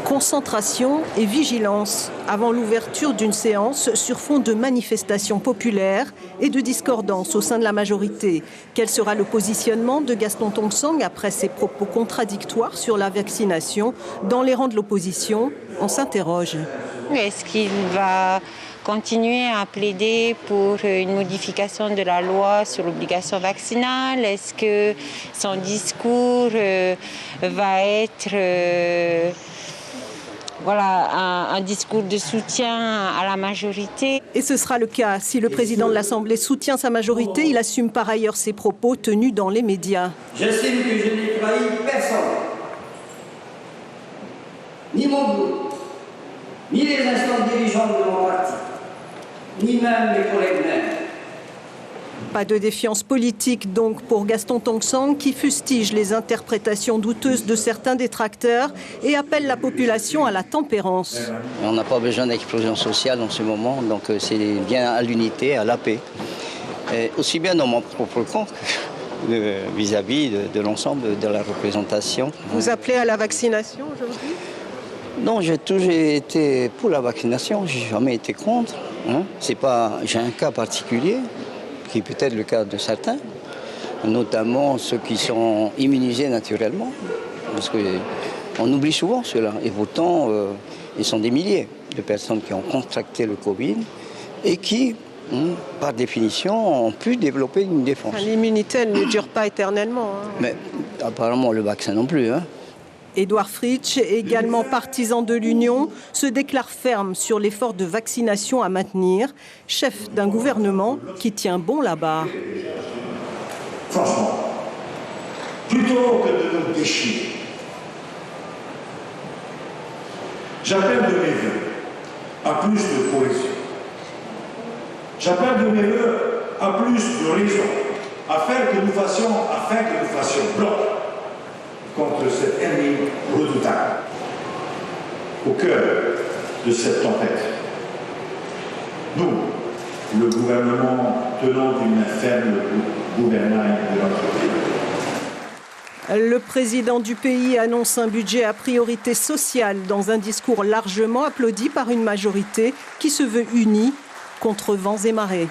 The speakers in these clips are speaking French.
Concentration et vigilance avant l'ouverture d'une séance sur fond de manifestations populaires et de discordance au sein de la majorité. Quel sera le positionnement de Gaston Tong-Sang après ses propos contradictoires sur la vaccination? Dans les rangs de l'opposition, on s'interroge. Est-ce qu'il va continuer à plaider pour une modification de la loi sur l'obligation vaccinale? Est-ce que son discours va être un discours de soutien à la majorité? Et ce sera le cas. Si le président de l'Assemblée soutient sa majorité, il assume par ailleurs ses propos tenus dans les médias. J'estime que je n'ai trahi personne, ni mon groupe, ni les instances dirigeantes de mon parti, ni même mes collègues mêmes. Pas de défiance politique donc pour Gaston Tong-Sang qui fustige les interprétations douteuses de certains détracteurs et appelle la population à la tempérance. On n'a pas besoin d'explosion sociale en ce moment, donc c'est bien à l'unité, à la paix. Et aussi bien dans mon propre camp que vis-à-vis de l'ensemble de la représentation. Vous appelez à la vaccination aujourd'hui? Non, j'ai toujours été pour la vaccination, j'ai jamais été contre. J'ai un cas particulier, qui est peut-être le cas de certains, notamment ceux qui sont immunisés naturellement, parce qu'on oublie souvent cela. Et pourtant, ils sont des milliers de personnes qui ont contracté le Covid et qui, par définition, ont pu développer une défense. L'immunité, elle ne dure pas éternellement. Mais apparemment, le vaccin non plus. Édouard Fritsch, également partisan de l'Union, se déclare ferme sur l'effort de vaccination à maintenir, chef d'un gouvernement qui tient bon la barre. Franchement, plutôt que de nous déchirer, j'appelle de mes voeux à plus de cohésion. J'appelle de mes voeux à plus de raison, afin que nous fassions blanc contre cet ennemi redoutable. Au cœur de cette tempête, nous, le gouvernement, tenons d'une ferme gouvernail de notre pays. Le président du pays annonce un budget à priorité sociale dans un discours largement applaudi par une majorité qui se veut unie contre vents et marées.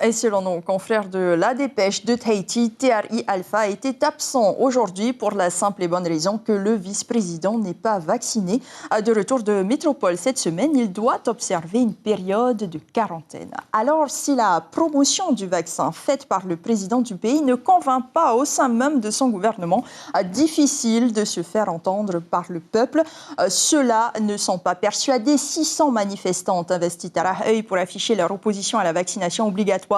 Et selon nos confrères de La Dépêche de Tahiti, TRI Alpha était absent aujourd'hui pour la simple et bonne raison que le vice-président n'est pas vacciné. De retour de métropole cette semaine, il doit observer une période de quarantaine. Alors, si la promotion du vaccin faite par le président du pays ne convainc pas au sein même de son gouvernement, difficile de se faire entendre par le peuple. Ceux-là ne sont pas persuadés. 600 manifestants ont investi Tarahui pour afficher leur opposition à la vaccination obligatoire.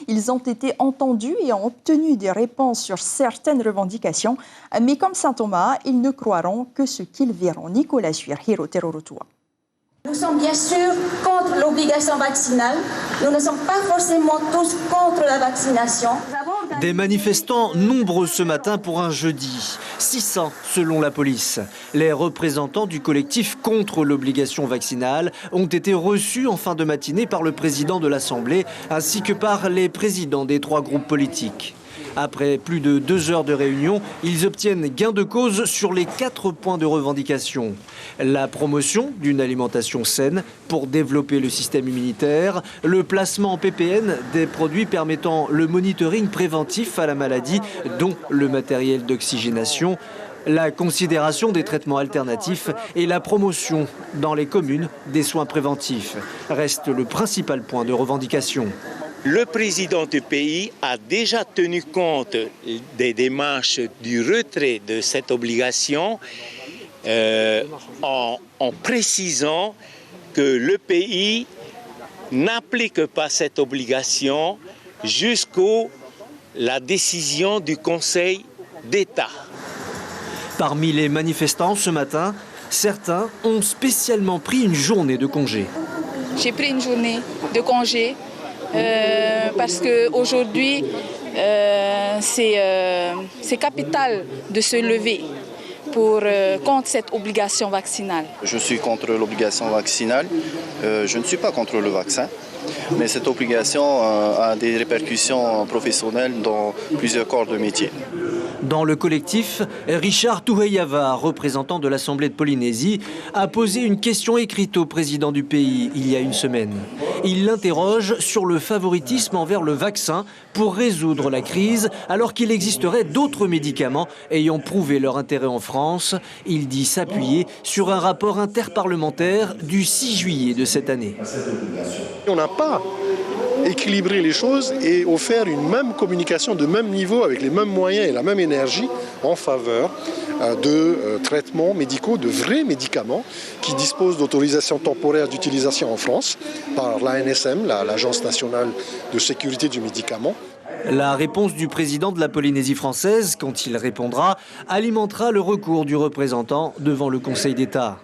Ils ont été entendus et ont obtenu des réponses sur certaines revendications. Mais comme Saint-Thomas, ils ne croiront que ce qu'ils verront. Nicolas Suir, Hiro Terorotua. Nous sommes bien sûr contre l'obligation vaccinale. Nous ne sommes pas forcément tous contre la vaccination. Des manifestants nombreux ce matin pour un jeudi. 600 selon la police. Les représentants du collectif contre l'obligation vaccinale ont été reçus en fin de matinée par le président de l'Assemblée ainsi que par les présidents des 3 groupes politiques. Après plus de 2 heures de réunion, ils obtiennent gain de cause sur les 4 points de revendication. La promotion d'une alimentation saine pour développer le système immunitaire, le placement en PPN des produits permettant le monitoring préventif à la maladie, dont le matériel d'oxygénation, la considération des traitements alternatifs et la promotion dans les communes des soins préventifs reste le principal point de revendication. Le président du pays a déjà tenu compte des démarches du retrait de cette obligation en précisant que le pays n'applique pas cette obligation jusqu'à la décision du Conseil d'État. Parmi les manifestants ce matin, certains ont spécialement pris une journée de congé. J'ai pris une journée de congé parce qu'aujourd'hui, c'est capital de se lever contre cette obligation vaccinale. Je suis contre l'obligation vaccinale. Je ne suis pas contre le vaccin. Mais cette obligation a des répercussions professionnelles dans plusieurs corps de métier. Dans le collectif, Richard Touheyava, représentant de l'Assemblée de Polynésie, a posé une question écrite au président du pays il y a une semaine. Il l'interroge sur le favoritisme envers le vaccin pour résoudre la crise, alors qu'il existerait d'autres médicaments ayant prouvé leur intérêt en France. Il dit s'appuyer sur un rapport interparlementaire du 6 juillet de cette année. On n'a pas équilibrer les choses et offrir une même communication de même niveau avec les mêmes moyens et la même énergie en faveur de traitements médicaux, de vrais médicaments qui disposent d'autorisation temporaire d'utilisation en France par l'ANSM, l'Agence nationale de sécurité du médicament. La réponse du président de la Polynésie française, quand il répondra, alimentera le recours du représentant devant le Conseil d'État.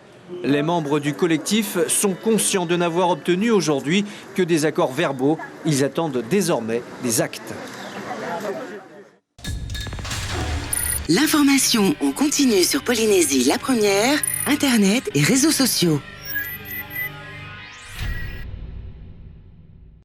Les membres du collectif sont conscients de n'avoir obtenu aujourd'hui que des accords verbaux. Ils attendent désormais des actes. L'information en continu sur Polynésie la première, Internet et réseaux sociaux.